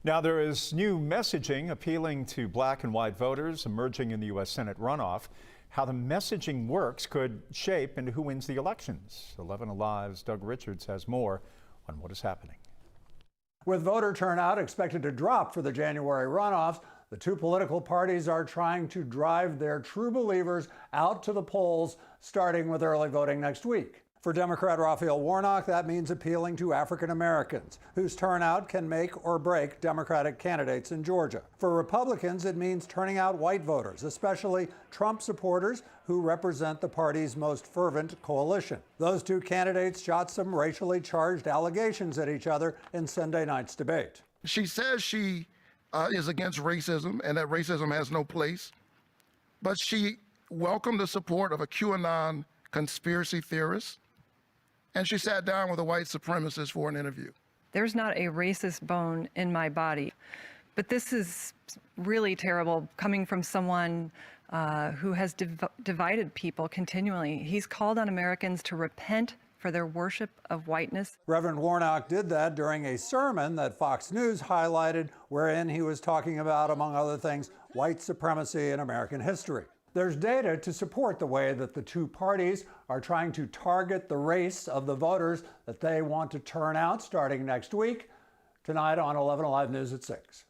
Now, there is new messaging appealing to black and white voters emerging in the U.S. Senate runoff. How the messaging works could shape into who wins the elections. 11 Alive's Doug Richards has more on what is happening. With voter turnout expected to drop for the January runoffs, the two political parties are trying to drive their true believers out to the polls, starting with early voting next week. For Democrat Raphael Warnock, that means appealing to African Americans, whose turnout can make or break Democratic candidates in Georgia. For Republicans, it means turning out white voters, especially Trump supporters who represent the party's most fervent coalition. Those two candidates shot some racially charged allegations at each other in Sunday night's debate. She says she is against racism and that racism has no place, but she welcomed the support of a QAnon conspiracy theorist, and she sat down with a white supremacist for an interview. There's not a racist bone in my body, but this is really terrible coming from someone who has divided people continually. He's called on Americans to repent for their worship of whiteness. Reverend Warnock did that during a sermon that Fox News highlighted, wherein he was talking about, among other things, white supremacy in American history. There's data to support the way that the two parties are trying to target the race of the voters that they want to turn out starting next week. Tonight on 11 Alive News at 6.